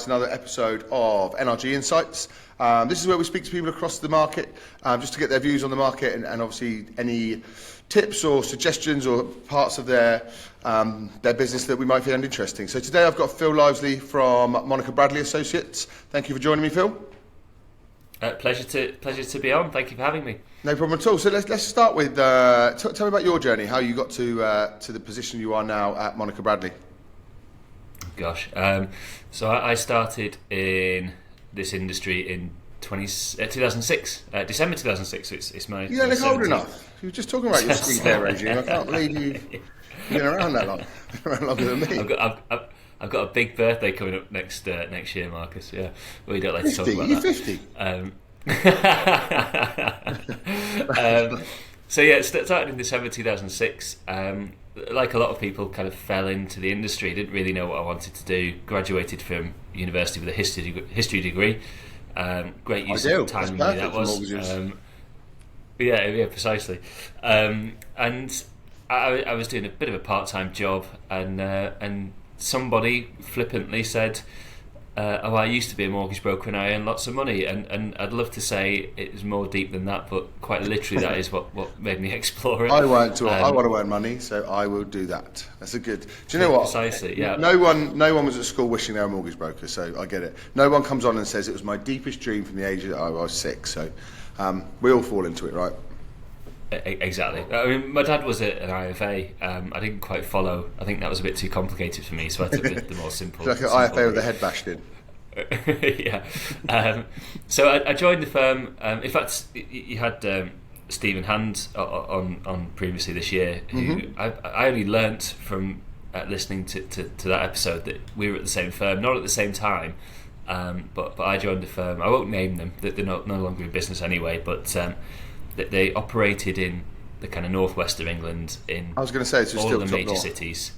to another episode of NRG Insights. This is where we speak to people across the market just to get their views on the market and obviously any tips or suggestions or parts of their business that we might find interesting. So today I've got Phil Leivesley from Monica Bradley Associates. Thank you for joining me, Phil. Pleasure to be on. Thank you for having me. No problem at all. So let's start with tell me about your journey, how you got to the position you are now at Monica Bradley. Gosh, so I started in this industry in 2006, December 2006. So it's my you don't look old enough. You were just talking about your sweet hair regime. I can't believe you've been around that long. You've been around longer than me. I've got a big birthday coming up next year, Marcus. Yeah, we don't like 50? to talk about You're that. 50. So yeah, it started in December 2006. Like a lot of people, kind of fell into the industry. Didn't really know what I wanted to do. Graduated from university with a history degree. Great use of time money that was. Yeah, precisely. And I was doing a bit of a part-time job, and somebody flippantly said, I used to be a mortgage broker and I earn lots of money, and I'd love to say it was more deep than that, but quite literally that is what made me explore it. I want to earn money, so I will do that. That's a good. Do you know what? Precisely, yeah. No one was at school wishing they were a mortgage broker, so I get it. No one comes on and says it was my deepest dream from the age that I was 6. So we all fall into it, right? Exactly. I mean, my dad was an IFA. I didn't quite follow. I think that was a bit too complicated for me, so I took the more simple. It's like an IFA with a head bashed in. Yeah. So I joined the firm. In fact, you had Stephen Hand on previously this year, who I only learnt from listening to that episode that we were at the same firm, not at the same time, but I joined the firm. I won't name them; they're no longer in business anyway, but. They operated in the kind of northwest of England in I was going to say, so all still of the major north. Cities.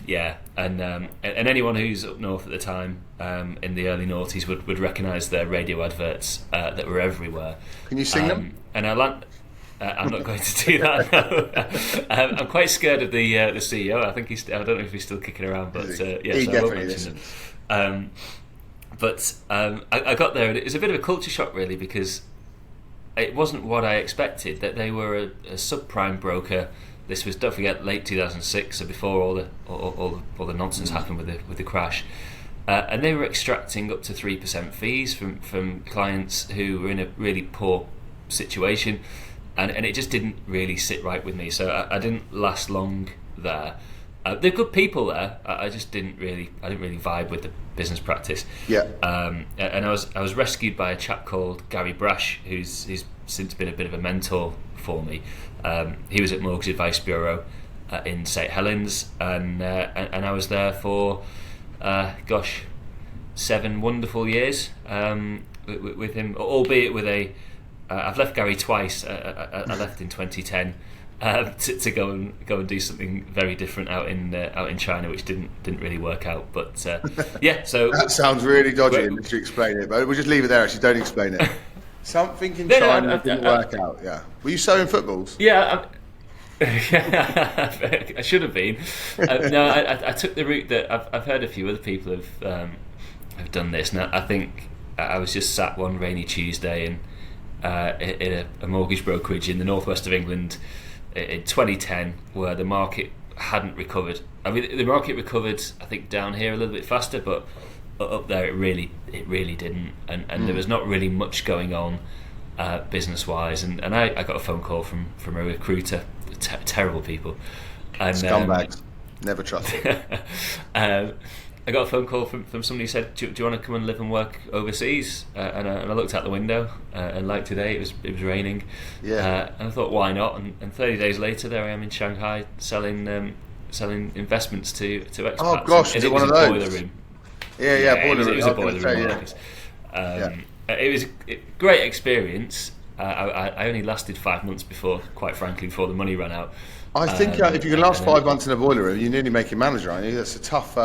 Yeah, and anyone who's up north at the time in the early noughties would recognise their radio adverts that were everywhere. Can you sing them? And I'm not going to do that. No. I'm quite scared of the CEO. I think I don't know if he's still kicking around, but yes, I won't mention him. I got there, and it was a bit of a culture shock, really, because it wasn't what I expected. That they were a subprime broker. This was, don't forget, late 2006, so before all the nonsense happened with the crash, and they were extracting up to 3% fees from clients who were in a really poor situation, and it just didn't really sit right with me. So I didn't last long there. They're good people there. I just didn't really vibe with the business practice. Yeah. And I was rescued by a chap called Gary Brash, who's since been a bit of a mentor for me. He was at Mortgage Advice Bureau in St Helens, and I was there for 7 wonderful years with him, albeit with a. I've left Gary twice. I left in 2010. To go and do something very different out in China, which didn't really work out. But yeah, so that sounds really dodgy if you explain it. But we'll just leave it there. Actually, don't explain it. Something in China didn't work out. Yeah, were you sewing footballs? Yeah, I should have been. No, I took the route that I've heard a few other people have done this. Now I think I was just sat one rainy Tuesday in a mortgage brokerage in the northwest of England. In 2010, where the market hadn't recovered. I mean, the market recovered, I think, down here a little bit faster, but up there it really didn't, and there was not really much going on business-wise. And I got a phone call from a recruiter, terrible people, and scumbags, never trust them. I got a phone call from somebody who said, do you want to come and live and work overseas? And I looked out the window, and like today, it was raining. Yeah. And I thought, why not? And 30 days later, there I am in Shanghai selling investments to expats. Oh gosh, was it one of those? Boiler room. Yeah, boiler room. It was a boiler room, Marcus. It was a great experience. I only lasted 5 months before the money ran out. I think if you can last 5 months in a boiler room, you're nearly making manager, aren't you? That's a tough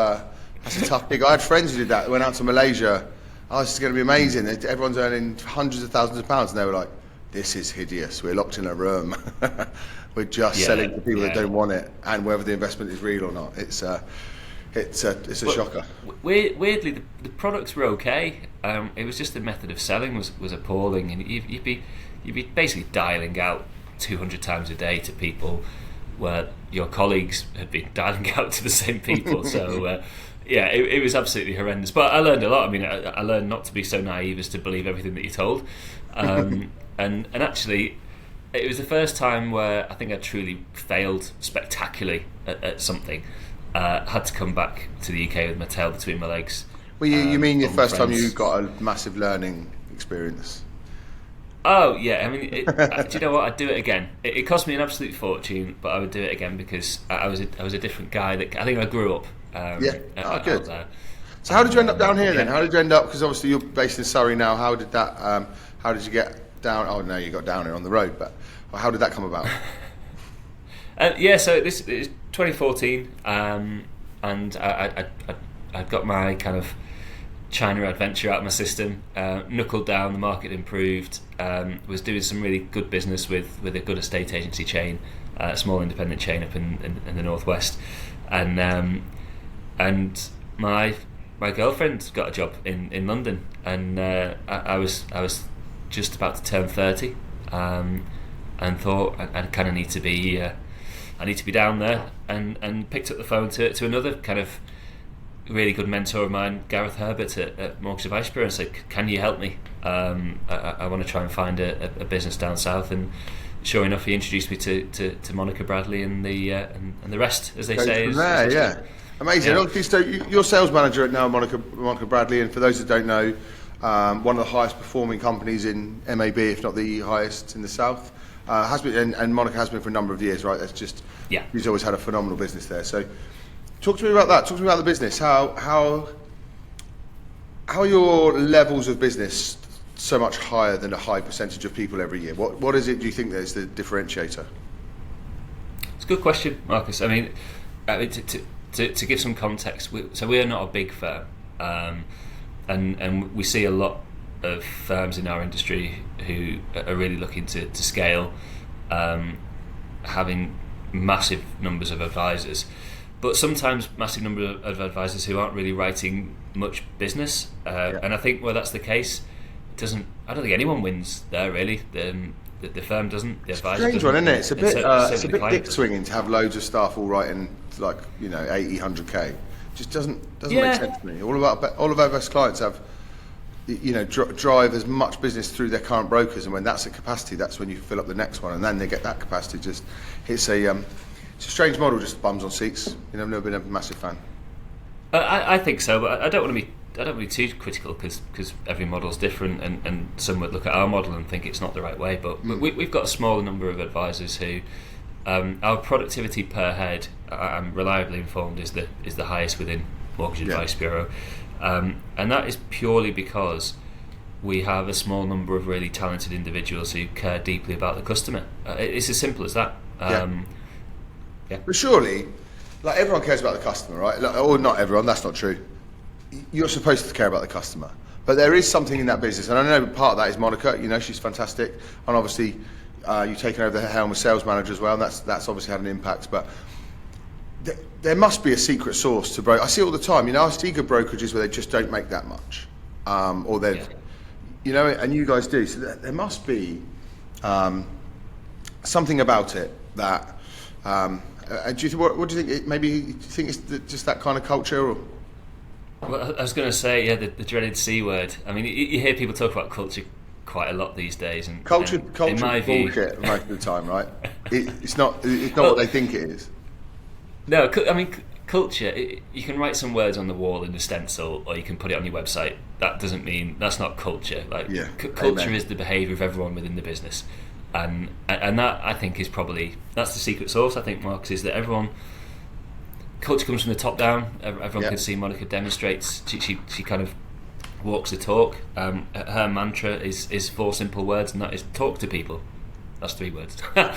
gig. I had friends who did that. Went out to Malaysia. Oh, this is going to be amazing. Everyone's earning hundreds of thousands of pounds, and they were like, "This is hideous. We're locked in a room. We're just selling to people that don't want it, and whether the investment is real or not." It's it's a shocker. Weirdly, the products were okay. It was just the method of selling was appalling, and you'd be basically dialing out 200 times a day to people where your colleagues had been dialing out to the same people. So it was absolutely horrendous. But I learned a lot. I mean, I learned not to be so naive as to believe everything that you're told. And actually, it was the first time where I think I truly failed spectacularly at something. Had to come back to the UK with my tail between my legs. Well, you mean your first time you got a massive learning experience? Oh yeah, I mean, do you know what? I'd do it again. It cost me an absolute fortune, but I would do it again because I was a different guy. That I think I grew up. Good. Out there. So how did you end up down here then? How did you end up? Because obviously you're based in Surrey now. How did that? How did you get down? Oh no, you got down here on the road, but how did that come about? So this is 2014, and I got my kind of China adventure out of my system, knuckled down, the market improved, was doing some really good business with a good estate agency chain, a small independent chain up in the northwest, and my girlfriend got a job in London, and I was just about to turn 30, and thought I kind of need to be down there, and picked up the phone to another kind of really good mentor of mine, Gareth Herbert at Mortgage Advice Bureau, and said, "Can you help me? I want to try and find a business down south." And sure enough, he introduced me to Monica Bradley and the rest, as they say. From there, amazing. Yeah. So you're sales manager at now Monica Bradley, and for those that don't know, one of the highest performing companies in MAB, if not the highest in the south. Has been, and Monica has been for a number of years, right? That's just, he's always had a phenomenal business there. So talk to me about that. Talk to me about the business. How are your levels of business so much higher than a high percentage of people every year? What is it, do you think, that is the differentiator? It's a good question, Marcus. I mean, to give some context, we are not a big firm, and we see a lot of firms in our industry who are really looking to scale, having massive numbers of advisors, but sometimes massive number of advisors who aren't really writing much business, and I think where that's the case, I don't think anyone wins there really. The firm doesn't. The advisor strange one, isn't it? It's a bit dick doesn't. swinging to have loads of staff all writing 80, 100k. Just doesn't make sense to me. All of our best clients have, drive as much business through their current brokers, and when that's at capacity, that's when you fill up the next one, and then they get that capacity. It's a strange model, just bums on seats. I've never been a massive fan. I think so, but I don't want to be too critical because every model's different, and some would look at our model and think it's not the right way. But we've got a smaller number of advisors who, our productivity per head, I'm reliably informed, is the highest within Mortgage Advice Bureau. And that is purely because we have a small number of really talented individuals who care deeply about the customer. It's as simple as that. But surely, everyone cares about the customer, right? Or not everyone, that's not true. You're supposed to care about the customer. But there is something in that business, and I know part of that is Monica. She's fantastic. And obviously, you've taken over the helm as sales manager as well, and that's obviously had an impact. But there must be a secret sauce to broker. I see it all the time. I see good brokerages where they just don't make that much, or they've, and you guys do. So there must be something about it that. Do you what do you think? Maybe you think it's just that kind of culture, or? Well, I was going to say, the dreaded C word. I mean, you hear people talk about culture quite a lot these days, and culture in my view, bullshit most of the time, right? It's not what they think it is. No, I mean, culture, you can write some words on the wall in a stencil, or you can put it on your website. That doesn't mean, that's not culture. Culture is the behaviour of everyone within the business, and that, I think, is probably, that's the secret sauce, I think, Marcus, is that culture comes from the top down. Everyone can see Monica demonstrates. She kind of walks the talk. Her mantra is 4 simple words, and that is talk to people. That's 3 words. The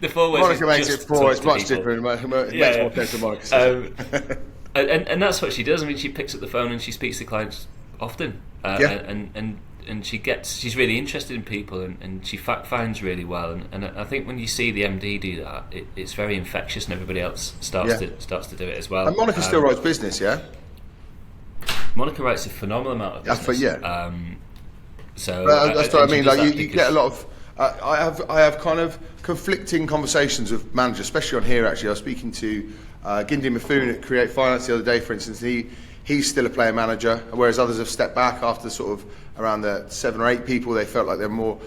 4 words. Monica makes it 4. It's much different. It makes more sense than Monica says. And that's what she does. I mean, she picks up the phone and she speaks to clients often. And she's really interested in people, and she fact finds really well, and I think when you see the MD do that, it's very infectious, and everybody else starts to do it as well. And Monica still writes business, yeah. Monica writes a phenomenal amount of business. So that's what I mean. Like you get a lot of. I have kind of conflicting conversations with managers, especially on here. Actually, I was speaking to Gindi Mifune at Create Finance the other day, for instance. He's still a player manager, whereas others have stepped back after sort of around the 7 or 8 people. They felt like they're more.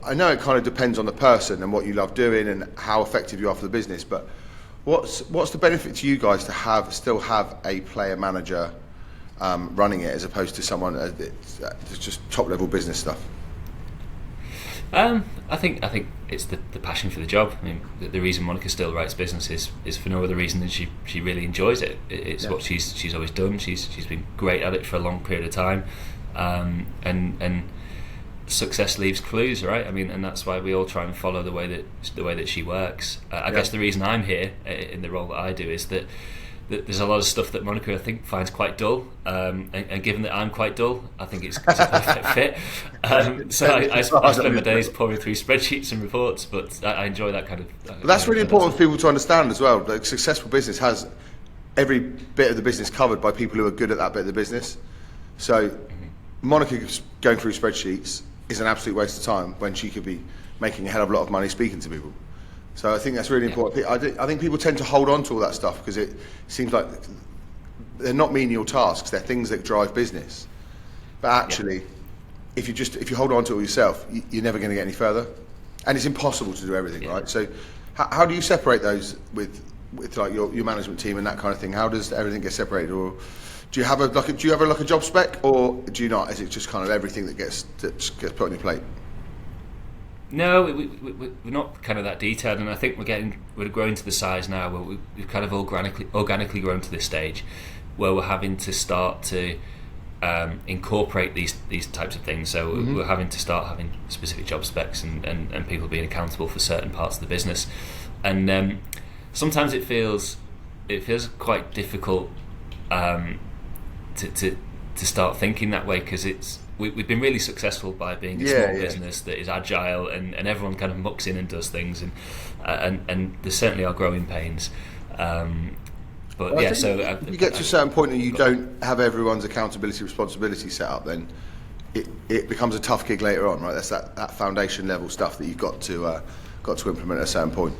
I know it kind of depends on the person and what you love doing and how effective you are for the business. But what's the benefit to you guys to still have a player manager running it as opposed to someone that's just top level business stuff? I think it's the passion for the job. I mean, the reason Monica still writes business is for no other reason than she really enjoys it. It's what she's always done. She's been great at it for a long period of time, and success leaves clues, right? I mean, and that's why we all try and follow the way that she works. I guess the reason I'm here in the role that I do is that there's a lot of stuff that Monica, I think, finds quite dull, and given that I'm quite dull, I think it's a perfect fit. So I spend my days pouring through spreadsheets and reports, but I enjoy that kind of. But that's really important for people to understand as well. Like, successful business has every bit of the business covered by people who are good at that bit of the business. So Monica going through spreadsheets is an absolute waste of time when she could be making a hell of a lot of money speaking to people. So I think that's really important. I think people tend to hold on to all that stuff because it seems like they're not menial tasks. They're things that drive business. But actually, if you hold on to it all yourself, you're never going to get any further. And it's impossible to do everything, right? So how do you separate those with like your management team and that kind of thing? How does everything get separated? Or do you have a job spec, or do you not? Is it just kind of everything that gets put on your plate? No, we're not kind of that detailed, and I think we're growing to the size now where we've kind of organically grown to this stage where we're having to start to incorporate these types of things. So we're having to start having specific job specs and people being accountable for certain parts of the business, and sometimes it feels quite difficult to start thinking that way, because we've been really successful by being a small business that is agile, and everyone kind of mucks in and does things, and there certainly are growing pains. But well, so if you get to a certain point and you don't have everyone's accountability responsibility set up, then it becomes a tough gig later on, right? That's that foundation level stuff that you've got to implement at a certain point.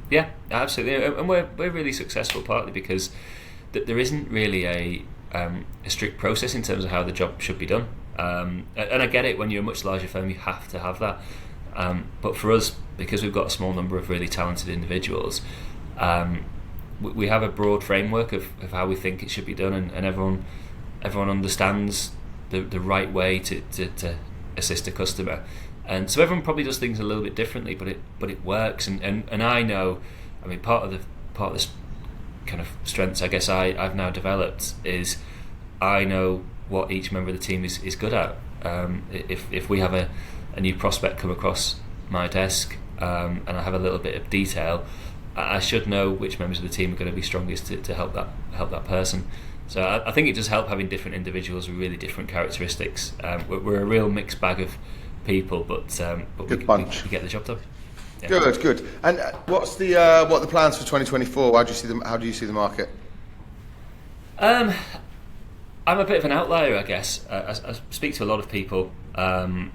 Yeah, absolutely, and we're really successful partly because there isn't really a strict process in terms of how the job should be done, and I get it. When you're a much larger firm, you have to have that, but for us, because we've got a small number of really talented individuals, we have a broad framework of how we think it should be done, and everyone understands the right way to assist a customer, and so everyone probably does things a little bit differently, but it works, and I know, I mean, part of this kind of strengths I guess I've now developed is I know what each member of the team is good at. If we have a new prospect come across my desk, and I have a little bit of detail, I should know which members of the team are going to be strongest to help that person. So I think it does help having different individuals with really different characteristics. We're a real mixed bag of people, but we get the job done. Yeah. Good. And what are the plans for 2024? How do you see the market? I'm a bit of an outlier, I guess. I speak to a lot of people, and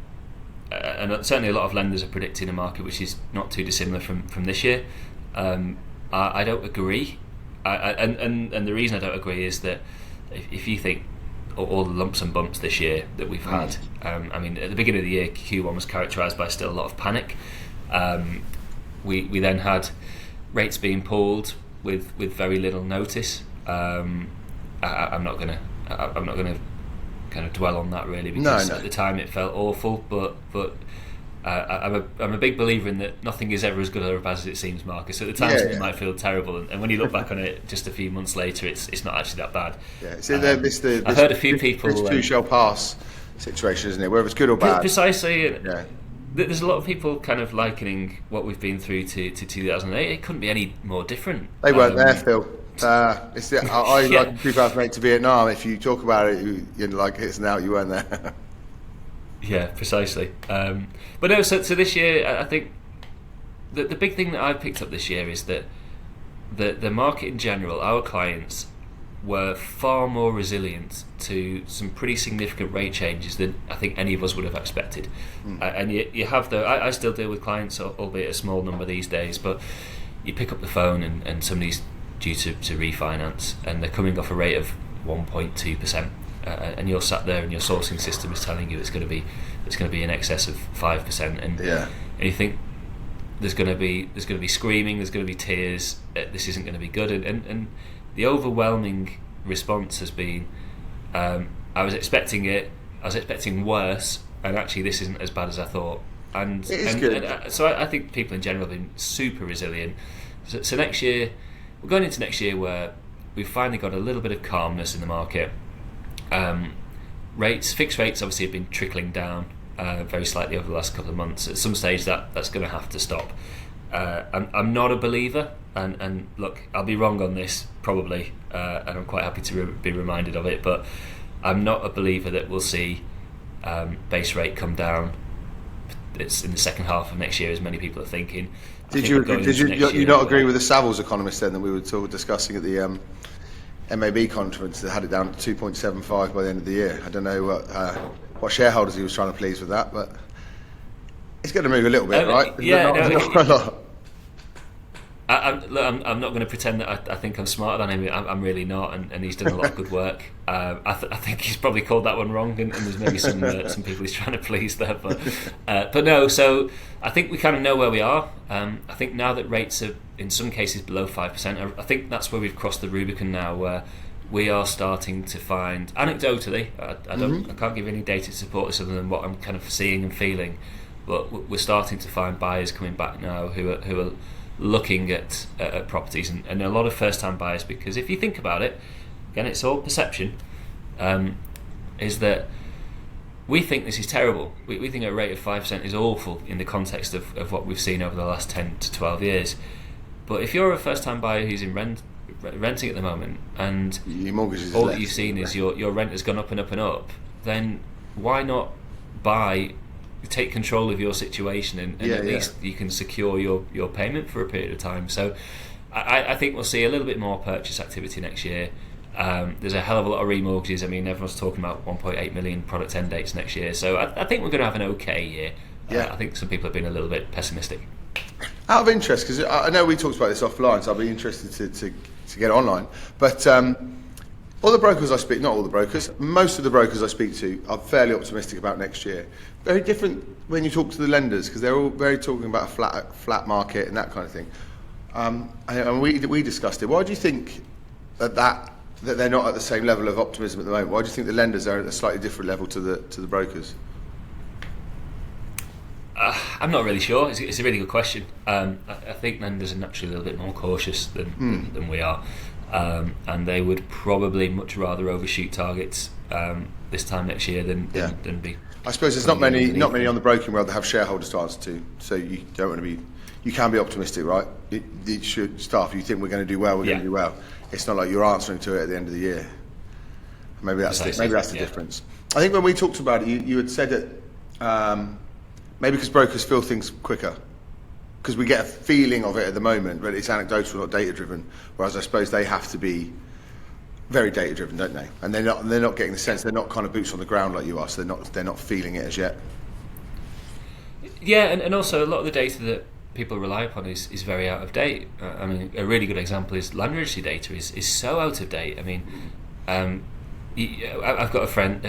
certainly a lot of lenders are predicting a market which is not too dissimilar from this year. I don't agree, and the reason I don't agree is that if you think all the lumps and bumps this year that we've had, I mean, at the beginning of the year, Q1 was characterised by still a lot of panic. We then had rates being pulled with very little notice. I'm not gonna kind of dwell on that really, because at the time it felt awful, but I'm a big believer in that nothing is ever as good or bad as it seems, Marcus. At the time, it might feel terrible, and when you look back on it just a few months later, it's not actually that bad. Yeah, so I've heard a few people. This too shall pass situation, isn't it? Whether it's good or bad. Precisely. Yeah. There's a lot of people kind of likening what we've been through to 2008. It couldn't be any more different. They weren't there, Phil. I like 2008 to Vietnam. If you talk about it, you're like it's now. You weren't there. Yeah, precisely. But no, so this year, I think the big thing that I picked up this year is that the market in general, our clients, were far more resilient to some pretty significant rate changes than I think any of us would have expected. And you have I still deal with clients, albeit a small number these days, but you pick up the phone and somebody's due to refinance, and they're coming off a rate of 1.2%, and you're sat there and your sourcing system is telling you it's going to be in excess of 5%, and you think there's going to be screaming, there's going to be tears, this isn't going to be good, and the overwhelming response has been, I was expecting worse, and actually this isn't as bad as I thought. And it is good. And so I think people in general have been super resilient. So next year, we're going into next year where we've finally got a little bit of calmness in the market. Fixed rates obviously have been trickling down very slightly over the last couple of months. At some stage that's going to have to stop. I'm not a believer, and look, I'll be wrong on this probably, and I'm quite happy to be reminded of it, but I'm not a believer that we'll see base rate come down. It's in the second half of next year, as many people are thinking. Did you not agree with the Savills economist then that we were discussing at the MAB conference that had it down to 2.75 by the end of the year? I don't know what shareholders he was trying to please with that, but it's going to move a little bit, right? Not a lot. I'm not going to pretend that I think I'm smarter than him. I'm really not, and he's done a lot of good work. I think he's probably called that one wrong, and there's maybe some people he's trying to please there. But no, so I think we kind of know where we are. I think now that rates are in some cases below 5%, I think that's where we've crossed the Rubicon now, where we are starting to find, anecdotally, I can't give any data to support this other than what I'm kind of seeing and feeling, but we're starting to find buyers coming back now who are looking at properties, and a lot of first-time buyers, because if you think about it, again, it's all perception, is that we think this is terrible. We think a rate of 5% is awful in the context of what we've seen over the last 10 to 12 years. But if you're a first-time buyer who's in renting at the moment, and your mortgage is all less, that you've seen is your rent has gone up and up and up, then why not take control of your situation, and at least you can secure your payment for a period of time. So I think we'll see a little bit more purchase activity next year. There's a hell of a lot of remortgages. I mean, everyone's talking about 1.8 million product end dates next year. So I think we're going to have an okay year. I think some people have been a little bit pessimistic. Out of interest, because I know we talked about this offline, so I'll be interested to get online. But all the brokers I speak, not all the brokers, most of the brokers I speak to are fairly optimistic about next year. Very different when you talk to the lenders, because they're all very talking about a flat market and that kind of thing. And we discussed it. Why do you think that they're not at the same level of optimism at the moment? Why do you think the lenders are at a slightly different level to the brokers? I'm not really sure. It's a really good question. I think lenders are naturally a little bit more cautious than we are. And they would probably much rather overshoot targets this time next year than be. I suppose there's not many on the broking world that have shareholders to answer to, so you don't want to be. You can be optimistic, right? You should staff. You think we're going to do well, we're going to do well. It's not like you're answering to it at the end of the year. Maybe that's the difference. I think when we talked about it, you had said that maybe because brokers feel things quicker, because we get a feeling of it at the moment, but it's anecdotal, not data driven. Whereas I suppose they have to be very data driven, don't they? And they're not getting the sense. They're not kind of boots on the ground like you are, so they're not feeling it as yet. Yeah, and also a lot of the data that people rely upon is very out of date. I mean, a really good example is land registry data is so out of date. I mean, I've got a friend,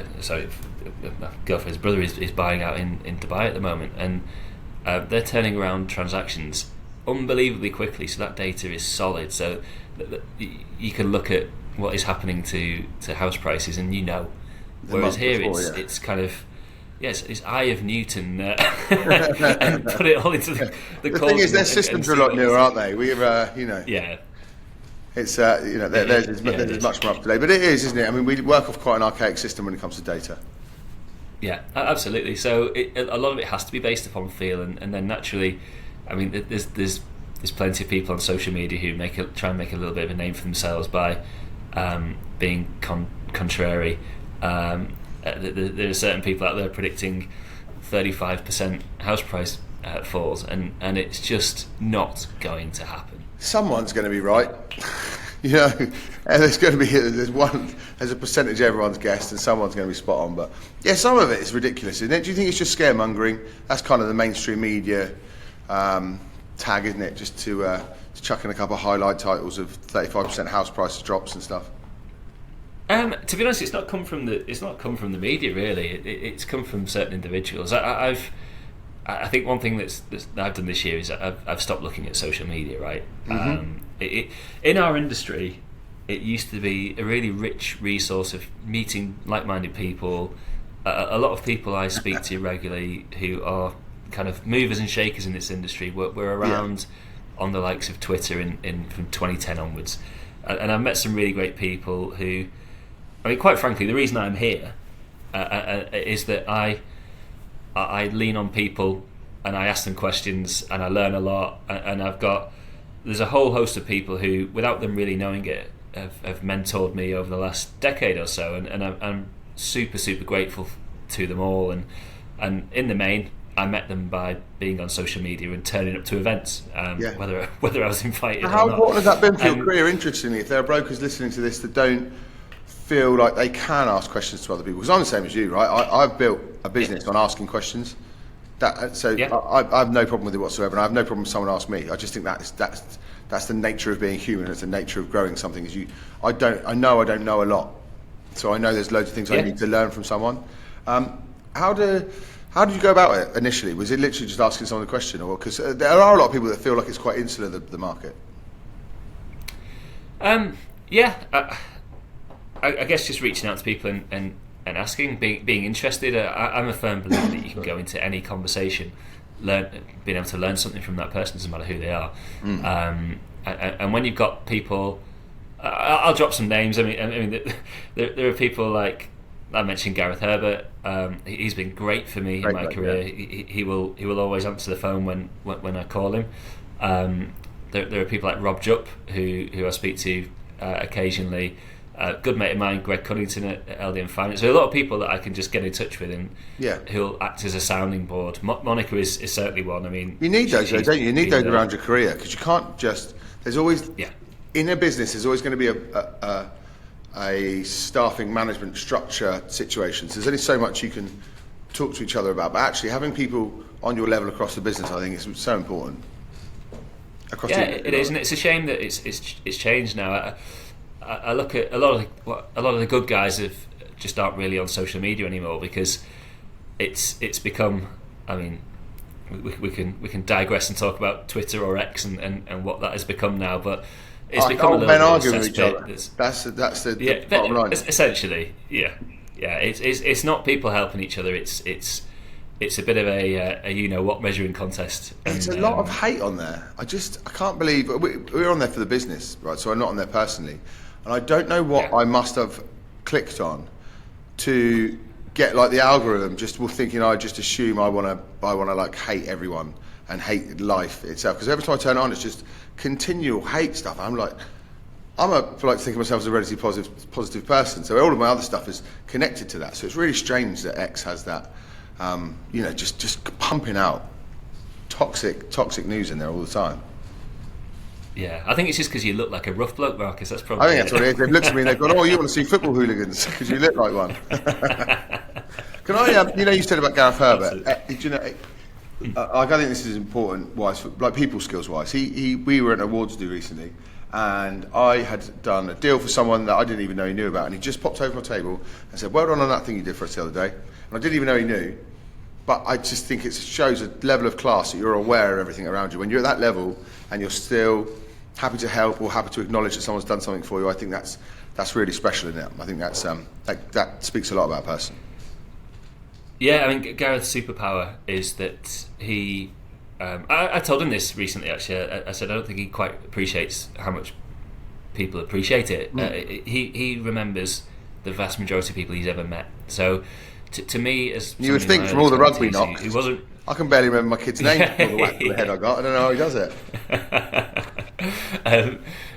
my girlfriend's brother is buying out in Dubai at the moment, and they're turning around transactions unbelievably quickly, so that data is solid. So you can look at what is happening to house prices, and whereas here it's kind of it's Eye of Newton and put it all into the thing is their systems are a lot newer, aren't they? We've it's there's much more up to date, but it is, isn't it? I mean, we work off quite an archaic system when it comes to data. Yeah, absolutely. So a lot of it has to be based upon feel, and then naturally, I mean, there's plenty of people on social media who try and make a little bit of a name for themselves by being contrary. There are certain people out there predicting 35% house price falls, and it's just not going to happen. Someone's going to be right. You know, and there's a percentage everyone's guessed, and someone's going to be spot on. But yeah, some of it is ridiculous, isn't it? Do you think it's just scaremongering? That's kind of the mainstream media tag, isn't it? Just to chuck in a couple of highlight titles of 35% house price drops and stuff. To be honest, it's not come from the media really. It's come from certain individuals. I think one thing that I've done this year is I've stopped looking at social media. Right. Mm-hmm. In our industry, it used to be a really rich resource of meeting like-minded people. A lot of people I speak to regularly who are kind of movers and shakers in this industry were around on the likes of Twitter in from 2010 onwards, and I've met some really great people who, I mean, quite frankly, the reason I'm here is that I lean on people and I ask them questions and I learn a lot, and there's a whole host of people who, without them really knowing it, have mentored me over the last decade or so, and I'm super grateful to them all, and in the main I met them by being on social media and turning up to events, whether I was invited or not. How important has that been for your career, interestingly, if there are brokers listening to this that don't feel like they can ask questions to other people? Because I'm the same as you, right? I've built a business on asking questions. I have no problem with it whatsoever, and I have no problem with someone asking me. I just think that's the nature of being human. It's the nature of growing something. I don't know a lot, so I know there's loads of things I need to learn from someone. How did you go about it initially? Was it literally just asking someone a question, or because there are a lot of people that feel like it's quite insular, the market? I guess just reaching out to people and asking, being interested. I'm a firm believer that you can go into any conversation, being able to learn something from that person, doesn't matter who they are. And when you've got people, I'll drop some names. I mean, there are people like I mentioned Gareth Herbert. He's been great for me in my career. Yeah. He will always answer the phone when I call him. There are people like Rob Jupp who I speak to occasionally. Good mate of mine, Greg Cunnington at LDM Finance. So a lot of people that I can just get in touch with and who'll act as a sounding board. Monica is certainly one. I mean, you need those, though, don't you? You need those around your career, because you can't just. There's always in a business. There's always going to be a staffing management structure situation. So there's only so much you can talk to each other about. But actually, having people on your level across the business, I think, is so important. It is, and it's a shame that it's changed now. I look at a lot of the good guys aren't really on social media anymore, because it's become. I mean, we can digress and talk about Twitter or X and what that has become now, but it's become a little bit arguing with each other. That's the bottom line. Essentially, it's not people helping each other. It's a bit of a what measuring contest. There's a lot of hate on there. I can't believe we're on there for the business, right? So I'm not on there personally. And I don't know what I must have clicked on to get like the algorithm thinking I just assume I want to like hate everyone and hate life itself. Because every time I turn it on, it's just continual hate stuff. I'm like to think of myself as a relatively positive person. So all of my other stuff is connected to that. So it's really strange that X has that, just pumping out toxic news in there all the time. Yeah, I think it's just because you look like a rough bloke, Marcus. That's probably. I think that's what it is. They've looked at me and they've gone, "Oh, you want to see football hooligans because you look like one." Can I? You said about Gareth Herbert. I think this is important, like people skills wise. We were at an awards do recently, and I had done a deal for someone that I didn't even know he knew about, and he just popped over my table and said, "Well done on that thing you did for us the other day." And I didn't even know he knew. But I just think it shows a level of class that you're aware of everything around you. When you're at that level and you're still happy to help or happy to acknowledge that someone's done something for you, I think that's really special in it. I think that speaks a lot about a person. Yeah, I mean, Gareth's superpower is that he. I told him this recently. Actually, I said I don't think he quite appreciates how much people appreciate it. He remembers the vast majority of people he's ever met. So. To me, as you would think from all the rugby knocks, he wasn't. I can barely remember my kid's name before the whack to the head I got. I don't know how he does it.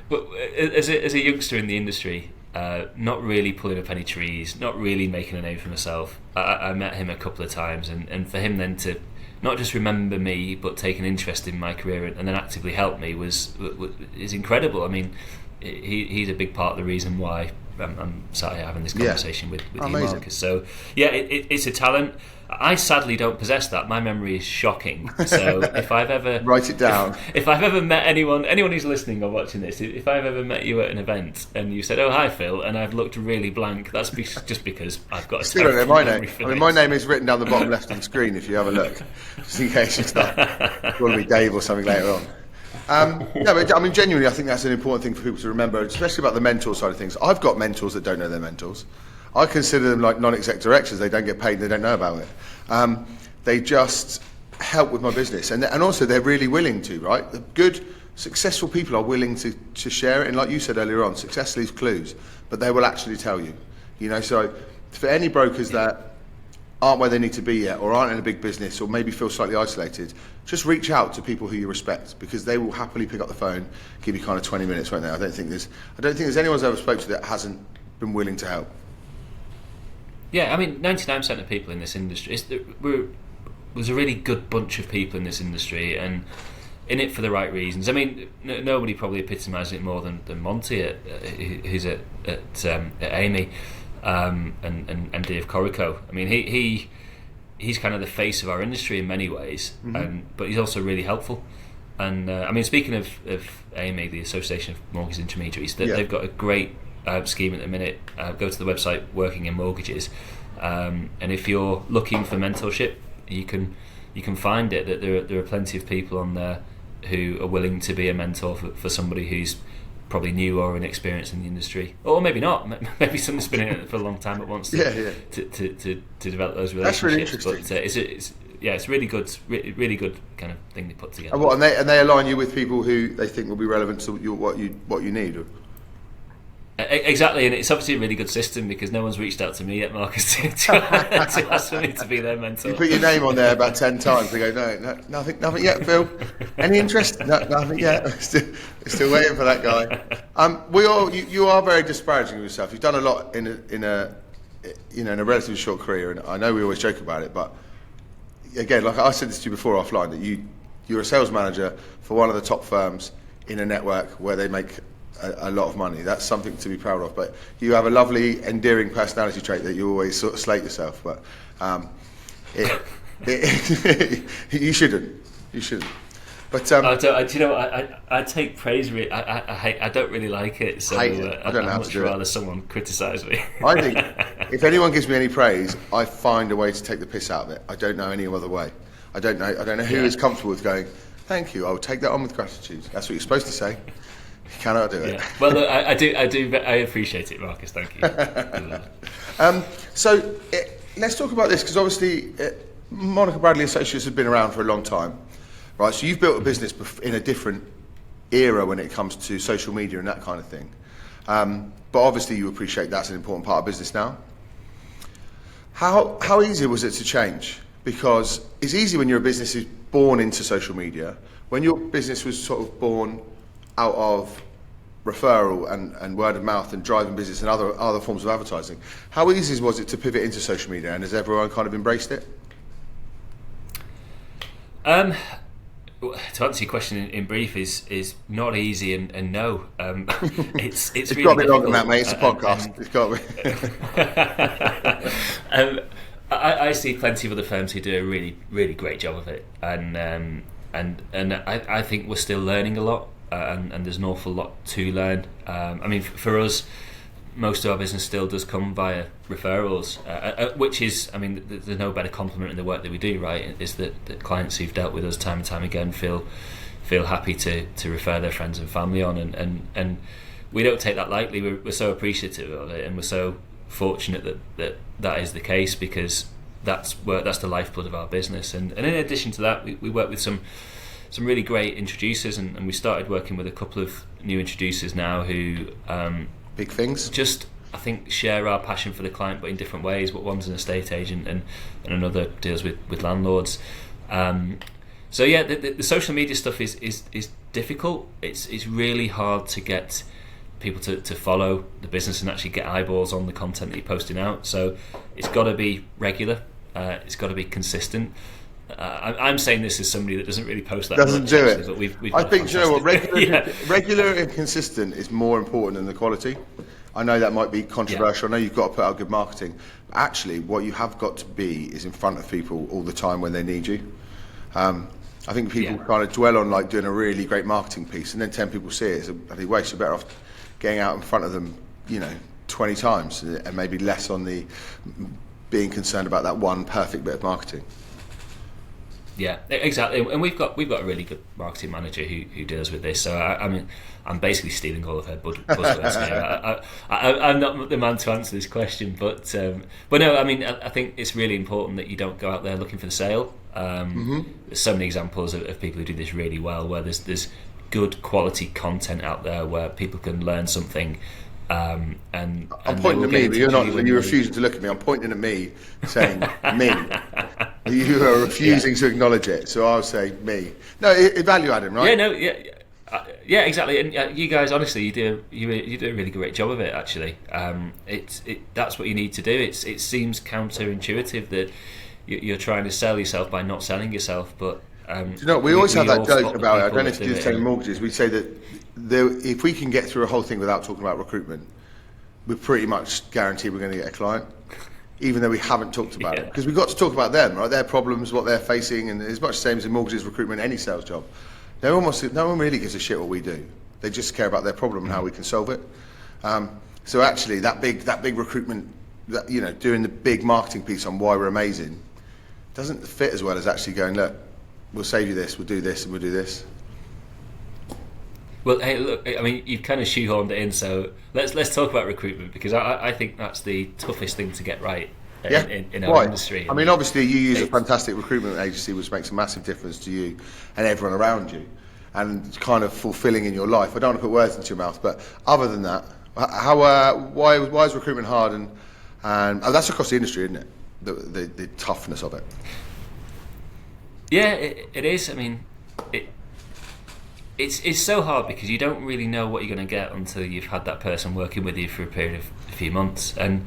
But as a youngster in the industry, not really pulling up any trees, not really making a name for myself. I met him a couple of times, and for him then to not just remember me but take an interest in my career and then actively help me is incredible. I mean, he's a big part of the reason why I'm sat here having this conversation with you, Marcus. So yeah, it's a talent. I sadly don't possess that. My memory is shocking. So if I've ever write it down, if I've ever met anyone who's listening or watching this, if I've ever met you at an event and you said, "Oh, hi, Phil," and I've looked really blank, that's just because I've got a still don't know my name. I mean, my name is written down the bottom left on the screen if you have a look, just in case you start calling me Dave or something later on. No, but I mean, genuinely, I think that's an important thing for people to remember, especially about the mentor side of things. I've got mentors that don't know their mentors. I consider them like non-exec directors. They don't get paid, they don't know about it. They just help with my business. And also, they're really willing to, right? The good, successful people are willing to share it. And like you said earlier on, success leaves clues, but they will actually tell you. You know, so for any brokers that aren't where they need to be yet, or aren't in a big business, or maybe feel slightly isolated, just reach out to people who you respect, because they will happily pick up the phone, give you kind of 20 minutes, won't they? I don't think there's anyone I've ever spoke to that hasn't been willing to help. Yeah, I mean, 99% of people in this industry, there's a really good bunch of people in this industry, and in it for the right reasons. I mean, nobody probably epitomises it more than Monty, who's at Amy, and MD of Corico. I mean, he's kind of the face of our industry in many ways, but he's also really helpful. And I mean, speaking of Amy, the Association of Mortgage Intermediaries, they've got a great scheme at the minute. Go to the website, Working in Mortgages, and if you're looking for mentorship, you can find it. That there are plenty of people on there who are willing to be a mentor for somebody who's probably new or inexperienced in the industry, or maybe not. Maybe someone's been in it for a long time but wants to develop those relationships. That's really interesting. But it's really good kind of thing they put together. And they align you with people who they think will be relevant to what you need. Exactly, and it's obviously a really good system because no one's reached out to me yet, Marcus, to ask me to be their mentor. You put your name on there about 10 times. They go, no, nothing yet, Phil. Any interest? No, nothing yet. Still waiting for that guy. You are very disparaging of yourself. You've done a lot in a relatively short career, and I know we always joke about it, but again, like I said this to you before offline, that you're a sales manager for one of the top firms in a network where they make a lot of money. That's something to be proud of. But you have a lovely, endearing personality trait that you always sort of slate yourself. But you shouldn't. But I take praise. I don't really like it. So I'd much rather someone criticise me. I think if anyone gives me any praise, I find a way to take the piss out of it. I don't know any other way. I don't know who is comfortable with going, "Thank you. I'll take that on with gratitude." That's what you're supposed to say. You cannot do it. Yeah. Well, look, I do. I appreciate it, Marcus. Thank you. So let's talk about this, because obviously Monica Bradley Associates has been around for a long time, right? So you've built a business in a different era when it comes to social media and that kind of thing. But obviously you appreciate that's an important part of business now. How easy was it to change? Because it's easy when your business is born into social media. When your business was sort of born out of referral and word of mouth and driving business and other forms of advertising, how easy was it to pivot into social media, and has everyone kind of embraced it? To answer your question in brief is not easy and no. It's really got a bit longer difficult. than that, mate. It's a podcast. It's got to be. I see plenty of other firms who do a really, really great job of it, and I think we're still learning a lot. And there's an awful lot to learn. I mean, for us, most of our business still does come via referrals, which is, I mean, there's no better compliment in the work that we do, right? Is that clients who've dealt with us time and time again feel happy to refer their friends and family on, and we don't take that lightly. We're so appreciative of it, and we're so fortunate that is the case, because that's the lifeblood of our business. And in addition to that, we work with some really great introducers, and we started working with a couple of new introducers now who big things, just I think share our passion for the client, but in different ways. But one's an estate agent and another deals with landlords. So yeah, the social media stuff is difficult. It's really hard to get people to follow the business and actually get eyeballs on the content that you're posting out. So it's got to be regular. It's got to be consistent. I'm saying this as somebody that doesn't really post that Doesn't much, do actually, it. but we've I got think, you know what, fantastic- regular and consistent is more important than the quality. I know that might be controversial. I know you've got to put out good marketing. But actually, what you have got to be is in front of people all the time when they need you. I think people kind of dwell on like doing a really great marketing piece, and then 10 people see it. It's a bloody waste. You're better off getting out in front of them, 20 times, and maybe less on the being concerned about that one perfect bit of marketing. Yeah, exactly. And we've got a really good marketing manager who deals with this. So I'm basically stealing all of her buzzwords here. I'm not the man to answer this question, but no, I mean, I think it's really important that you don't go out there looking for the sale. There's so many examples of people who do this really well, where there's good quality content out there where people can learn something. And I'm pointing at me, but you're refusing to look at me. I'm pointing at me, saying me. You are refusing to acknowledge it, so I'll say me. No, value adding, right? Yeah, exactly. And you guys, honestly, you do a really great job of it. Actually, that's what you need to do. It seems counterintuitive that you're trying to sell yourself by not selling yourself, but we always have that joke about it. I don't know if you do the same mortgages. We say that if we can get through a whole thing without talking about recruitment, we're pretty much guaranteed we're going to get a client, even though we haven't talked about it, because we've got to talk about them, right? Their problems, what they're facing, and it's much the same as in mortgages, recruitment, any sales job. No one really gives a shit what we do. They just care about their problem and how we can solve it. So actually, that big recruitment, doing the big marketing piece on why we're amazing, doesn't fit as well as actually going, look, we'll save you this, we'll do this, and we'll do this. Well, hey, look, I mean, you've kind of shoehorned it in, so let's talk about recruitment, because I think that's the toughest thing to get right in our industry. I mean, obviously, you use a fantastic recruitment agency, which makes a massive difference to you and everyone around you, and it's kind of fulfilling in your life. I don't want to put words into your mouth, but other than that, why is recruitment hard? And that's across the industry, isn't it? The toughness of it. Yeah, it is. I mean, it's so hard because you don't really know what you're going to get until you've had that person working with you for a period of a few months. And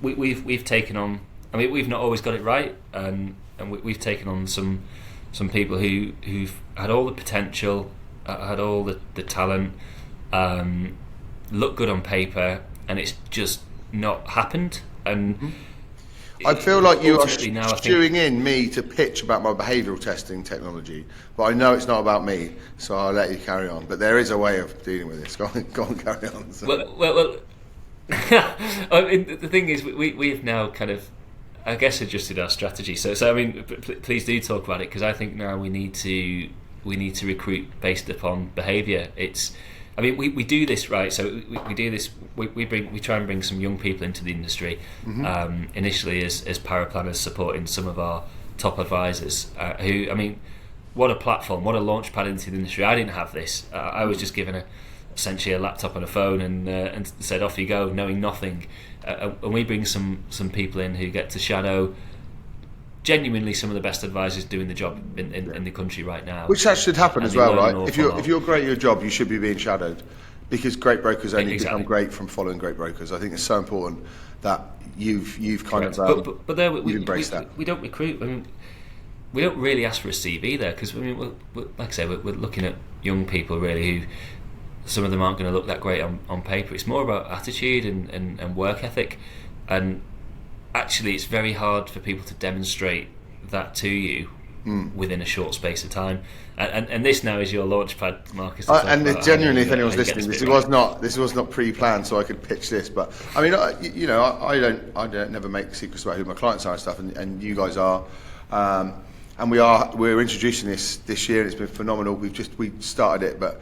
we've taken on. I mean, we've not always got it right, and we've taken on some people who've had all the potential, had all the talent, look good on paper, and it's just not happened. And I feel like you are stewing in me to pitch about my behavioural testing technology, but I know it's not about me, so I'll let you carry on. But there is a way of dealing with this. Go on, carry on. So. Well. I mean, the thing is, we've now kind of, I guess, adjusted our strategy. So I mean, please do talk about it, because I think now we need to recruit based upon behaviour. I mean, we do this right. So we do this. We try and bring some young people into the industry. Initially as power planners, supporting some of our top advisors. Who, I mean, what a platform, what a launch pad into the industry. I didn't have this. I was just given essentially a laptop and a phone and said off you go, knowing nothing. And we bring some people in who get to shadow genuinely some of the best advisors doing the job in the country right now. Which that should happen as well, right? If you're great at your job, you should be being shadowed, because great brokers only become great from following great brokers. I think it's so important that you've kind of but there we embrace that. We don't recruit. I mean, we don't really ask for a CV there, because I mean, we're, like I say, we're looking at young people really who, some of them aren't going to look that great on paper. It's more about attitude and work ethic, and actually it's very hard for people to demonstrate that to you within a short space of time. And this now is your launch pad, Marcus. And genuinely, if anyone's listening, this was not pre-planned, so I could pitch this. But I mean, I don't never make secrets about who my clients are and stuff, and you guys are. And we're introducing this year, and it's been phenomenal. We started it, but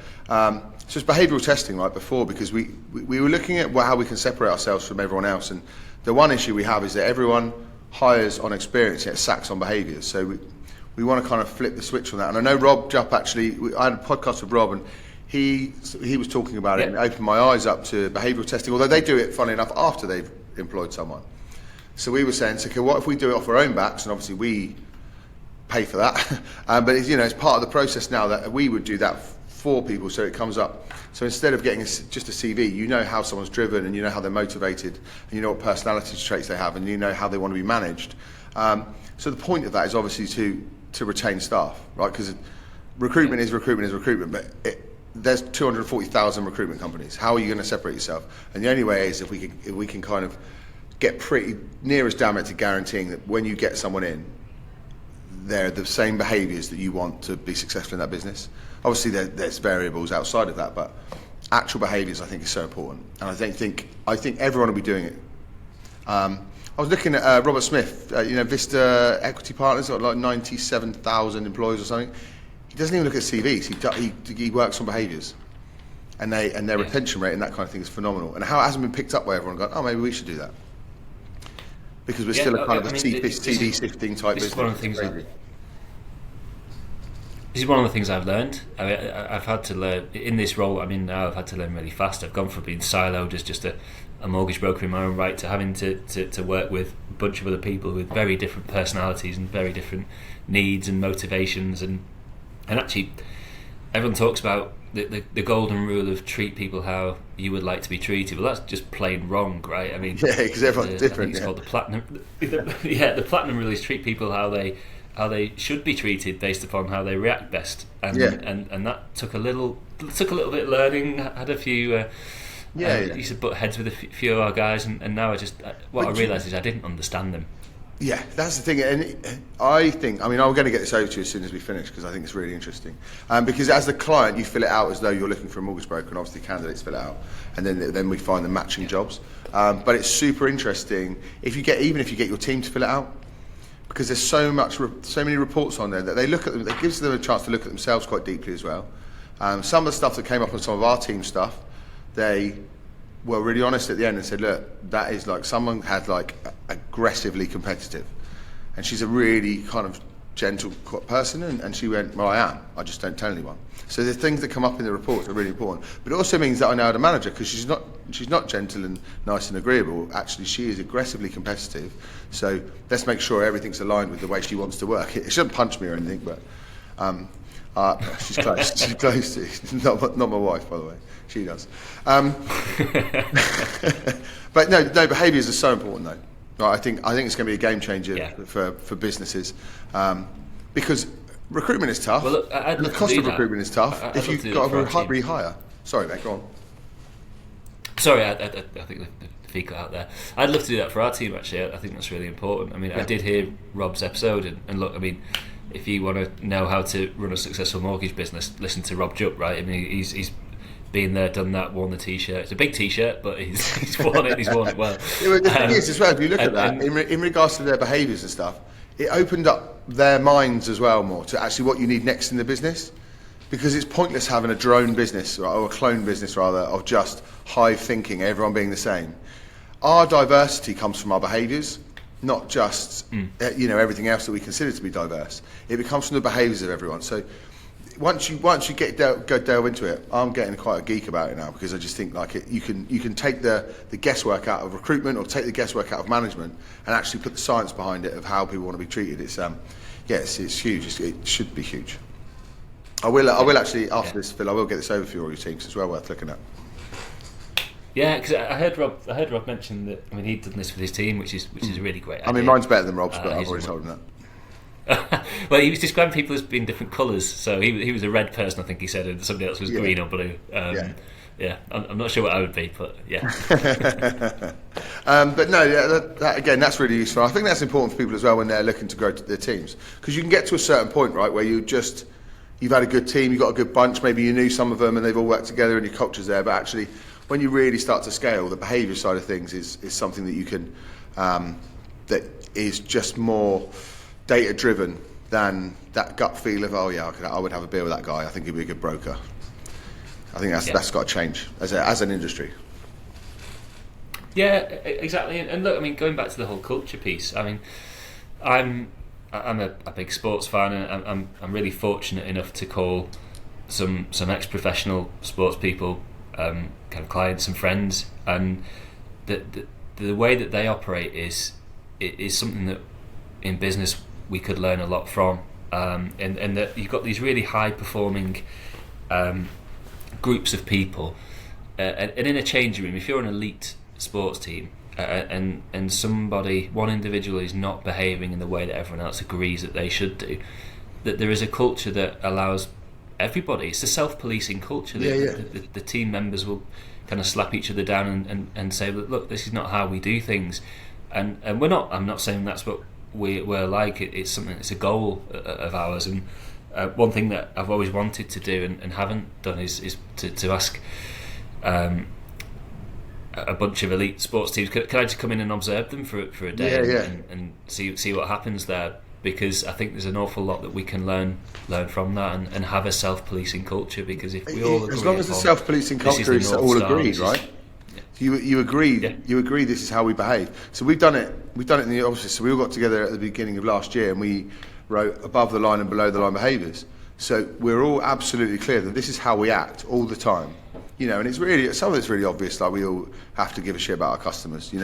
so it's behavioural testing, right, before, because we were looking at how we can separate ourselves from everyone else. And the one issue we have is that everyone hires on experience yet sacks on behaviours. So we want to kind of flip the switch on that. And I know Rob Jupp, actually, I had a podcast with Rob, and he was talking about it, and it opened my eyes up to behavioural testing, although they do it, funnily enough, after they've employed someone. So we were saying, okay, what if we do it off our own backs, and obviously we pay for that, but it's part of the process now that we would do that for people, so it comes up. So instead of getting just a CV, you know how someone's driven, and you know how they're motivated, and you know what personality traits they have, and you know how they want to be managed. So the point of that is obviously to retain staff, right? Because recruitment is recruitment, but there's 240,000 recruitment companies. How are you going to separate yourself? And the only way is if we can kind of get pretty near as damn it to guaranteeing that when you get someone in, they're the same behaviours that you want to be successful in that business. Obviously, there's variables outside of that, but actual behaviours I think is so important, and I think everyone will be doing it. I was looking at Robert Smith, Vista Equity Partners, got like 97,000 employees or something. He doesn't even look at CVs. He works on behaviours, and their retention rate and that kind of thing is phenomenal. And how it hasn't been picked up by everyone going, oh, maybe we should do that, because we're still a kind of a CV sifting type business. This is one of the things I've learned. I've had to learn in this role I'm in now. I've had to learn really fast. I've gone from being siloed as just a mortgage broker in my own right to having to work with a bunch of other people with very different personalities and very different needs and motivations. And actually, everyone talks about the golden rule of treat people how you would like to be treated. Well, that's just plain wrong, right? I mean, yeah, because everyone's different. I think it's called the platinum. The platinum rule is treat people how they should be treated based upon how they react best, and that took a little bit of learning. Had a few used to butt heads with a few of our guys, and now I realised is I didn't understand them. Yeah, that's the thing, and I'm going to get this over to you as soon as we finish, because I think it's really interesting. Because as the client, you fill it out as though you're looking for a mortgage broker, and obviously candidates fill it out, and then we find the matching jobs. But it's super interesting if you get your team to fill it out, because there's so many reports on there that they look at them. It gives them a chance to look at themselves quite deeply as well. Some of the stuff that came up on some of our team stuff, they were really honest at the end and said, look, that is like someone had like aggressively competitive, and she's a really kind of gentle person, and she went, well, I am, I just don't tell anyone. So the things that come up in the reports are really important, but it also means that I know how to manage her, because she's not gentle and nice and agreeable. Actually, she is aggressively competitive, so let's make sure everything's aligned with the way she wants to work. It shouldn't punch me or anything, but she's close. She's close to not my wife, by the way. She does. But no, behaviours are so important, though. Right, I think it's going to be a game changer for businesses, because recruitment is tough. Well, look, and the cost of recruitment is tough if you've got to rehire. Sorry, mate, go on. Sorry, I think the feed got out there. I'd love to do that for our team, actually. I think that's really important. I mean, I did hear Rob's episode, and look, I mean, if you want to know how to run a successful mortgage business, listen to Rob Jupp, right? I mean, he's been there, done that, worn the t-shirt. It's a big t-shirt, but he's worn it. He's worn it well. The thing is, as well, if you look at that in regards to their behaviours and stuff, it opened up their minds as well more to actually what you need next in the business, because it's pointless having a drone business, or a clone business rather, of just hive thinking, everyone being the same. Our diversity comes from our behaviours, not just everything else that we consider to be diverse. It comes from the behaviours of everyone. So once you go delve into it, I'm getting quite a geek about it now, because I just think like you can take the guesswork out of recruitment, or take the guesswork out of management, and actually put the science behind it of how people want to be treated. It's huge. It should be huge. I will actually after this, Phil. I will get this over for you, all your teams. It's well worth looking at. Yeah, because I heard Rob mention that. I mean, he'd done this with his team, which is a really great idea. I mean, mine's better than Rob's, but I've already told him that. Well, he was describing people as being different colours. So he was a red person, I think he said, and somebody else was green or blue. I'm not sure what I would be, but yeah. But no, that again, that's really useful. I think that's important for people as well when they're looking to grow their teams, because you can get to a certain point, right, where you've had a good team, you've got a good bunch, maybe you knew some of them and they've all worked together and your culture's there, but actually when you really start to scale, the behaviour side of things is something that you can that is just more data driven than that gut feel of, oh yeah, I would have a beer with that guy, I think he'd be a good broker. I think that's got to change as an industry. Yeah, exactly. And look, I mean, going back to the whole culture piece, I mean, I'm a big sports fan, and I'm really fortunate enough to call some ex-professional sports people kind of clients and friends, and the way that they operate is something that in business we could learn a lot from, and that you've got these really high performing groups of people, and in a changing room, if you're an elite sports team, and one individual is not behaving in the way that everyone else agrees that they should do, that there is a culture that allows everybody. It's a self-policing culture. The team members will kind of slap each other down and say, look, this is not how we do things, and we're not. I'm not saying that's what we're like. It's something. It's a goal of ours, and one thing that I've always wanted to do and haven't done is to ask a bunch of elite sports teams, can I just come in and observe them for a day and see what happens there? Because I think there's an awful lot that we can learn from that and have a self-policing culture. Because if we all agree, as long as the self-policing culture is all agreed, right? You agree. You agree. This is how we behave. So we've done it. We've done it in the office. So we all got together at the beginning of last year, and we wrote above the line and below the line behaviours. So we're all absolutely clear that this is how we act all the time. And it's really, some of it's really obvious. Like, we all have to give a shit about our customers. You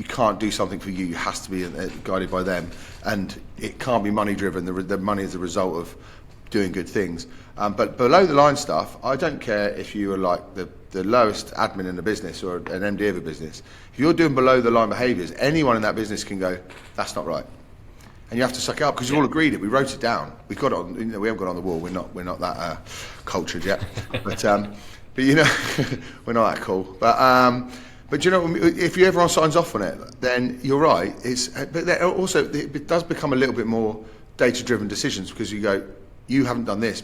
can't do something for you. It has to be guided by them, and it can't be money driven. The money is a result of doing good things. But below the line stuff, I don't care if you are like the lowest admin in the business or an MD of a business. If you're doing below the line behaviours, anyone in that business can go, that's not right. And you have to suck it up, because you all agreed it. We wrote it down. We've got it on. We haven't got it on the wall. We're not that cultured yet. But we're not that cool. But if everyone signs off on it, then you're right. But also it does become a little bit more data-driven decisions, because you go, you haven't done this,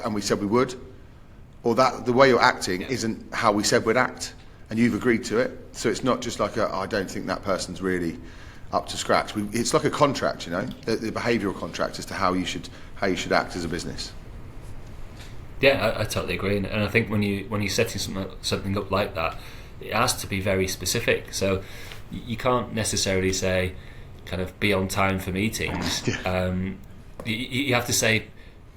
and we said we would, or that the way you're acting isn't how we said we'd act, and you've agreed to it. So it's not just like I don't think that person's really up to scratch. It's like a contract, the behavioural contract as to how you should act as a business. Yeah, I totally agree, and I think when you're setting something up like that, it has to be very specific. So you can't necessarily say, kind of, be on time for meetings. You have to say,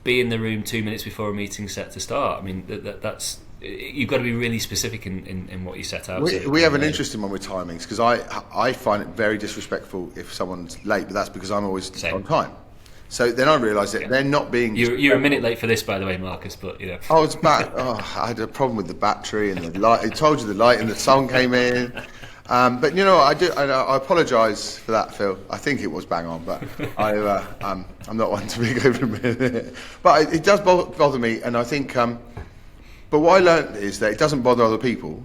be in the room 2 minutes before a meeting's set to start. I mean, that's you've got to be really specific in what you set out. We have an interesting one with timings, because I find it very disrespectful if someone's late, but that's because I'm always on time. So then I realised that they're not being... You're a minute late for this, by the way, Marcus, but, Oh, it's back. I had a problem with the battery and the light. I told you the light and the sun came in. But I apologise for that, Phil. I think it was bang on, but I'm not one to be over a minute. But it does bother me, and I think... but what I learned is that it doesn't bother other people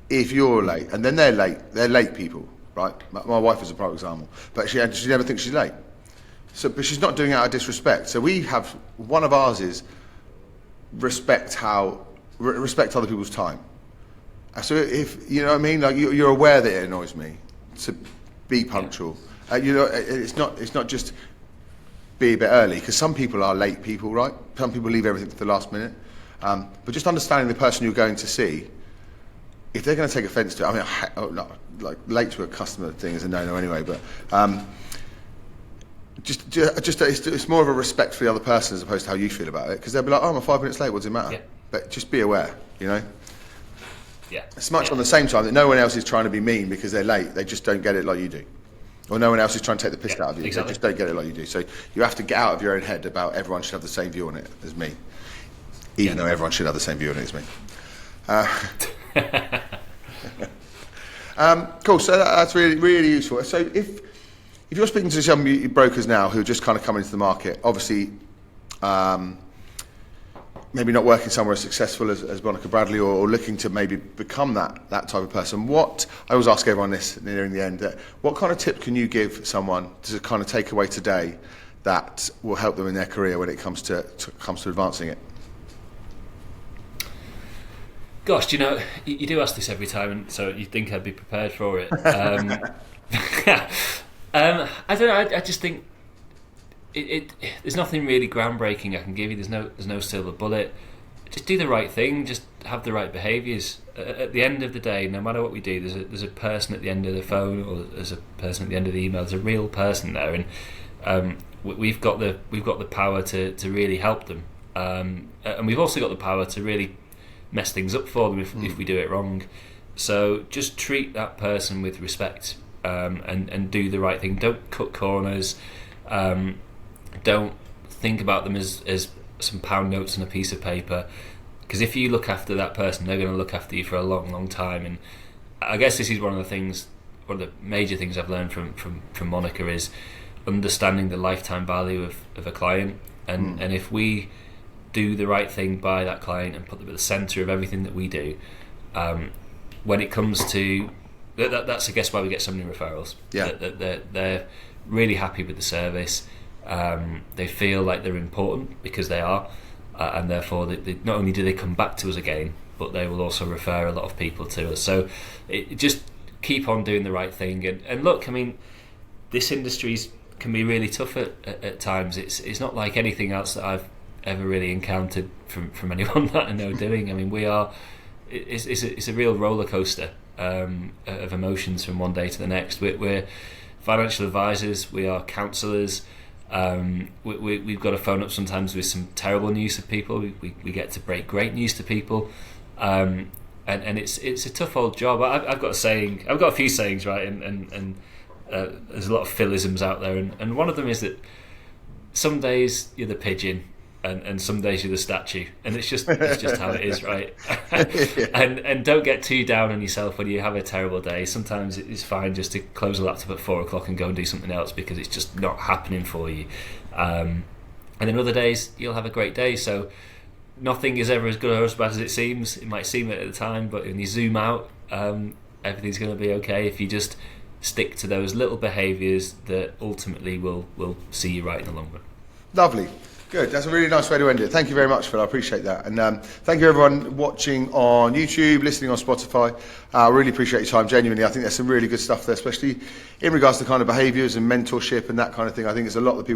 if you're late, and then they're late. They're late people, right? My wife is a prime example, but she never thinks she's late. So, but she's not doing it out of disrespect. So we have, one of ours is respect other people's time. So if you know what I mean, like you're aware that it annoys me, so be punctual. It's not just be a bit early, because some people are late people, right? Some people leave everything to the last minute. But just understanding the person you're going to see, if they're going to take offence to it, I mean, like late to a customer thing is a no-no anyway. But it's more of a respect for the other person as opposed to how you feel about it, because they'll be like, I'm 5 minutes late, what does it matter? But just be aware, Yeah. It's much on the same time that no one else is trying to be mean because they're late. They just don't get it like you do. Or no one else is trying to take the piss out of you. Exactly. They just don't get it like you do. So you have to get out of your own head about everyone should have the same view on it as me. Even though everyone should have the same view on it as me. Cool, so that's really, really useful. So if you're speaking to some brokers now who are just kind of coming into the market, obviously maybe not working somewhere as successful as Monica Bradley, or looking to maybe become that type of person, I always ask everyone this nearing the end, what kind of tip can you give someone to kind of take away today that will help them in their career when it comes to advancing it? Gosh, you do ask this every time, and so you'd think I'd be prepared for it. I don't know. I just think there's nothing really groundbreaking I can give you. There's no silver bullet. Just do the right thing. Just have the right behaviours. At the end of the day, no matter what we do, there's a person at the end of the phone, or there's a person at the end of the email. There's a real person there, and we've got the power to really help them, and we've also got the power to really mess things up for them if we do it wrong. So just treat that person with respect, and do the right thing. Don't cut corners. Don't think about them as some pound notes on a piece of paper, because if you look after that person, they're going to look after you for a long, long time. And I guess this is one of the major things I've learned from Monica is understanding the lifetime value of a client, and if we do the right thing by that client and put them at the centre of everything that we do, when it comes to that's I guess why we get so many referrals. Yeah, they're really happy with the service. They feel like they're important because they are, and therefore they not only do they come back to us again, but they will also refer a lot of people to us. So just keep on doing the right thing. And look, I mean, this industry can be really tough at times. It's not like anything else that I've ever really encountered from anyone that I know doing. I mean, it's a real roller coaster of emotions from one day to the next. We're financial advisors, we are counsellors. We've got to phone up sometimes with some terrible news to people. We get to break great news to people, and it's a tough old job. I've got a few sayings, right, and there's a lot of philisms out there, and one of them is that some days you're the pigeon, and some days you're the statue, and it's just how it is, right? and don't get too down on yourself when you have a terrible day. Sometimes it's fine just to close the laptop at 4:00 and go and do something else because it's just not happening for you. And then other days you'll have a great day. So nothing is ever as good or as bad as it seems. It might seem it at the time, but when you zoom out, everything's going to be okay if you just stick to those little behaviours that ultimately will see you right in the long run. Lovely. Good. That's a really nice way to end it. Thank you very much, Phil. I appreciate that. And thank you everyone watching on YouTube, listening on Spotify. I really appreciate your time, genuinely. I think there's some really good stuff there, especially in regards to kind of behaviours and mentorship and that kind of thing. I think it's a lot that people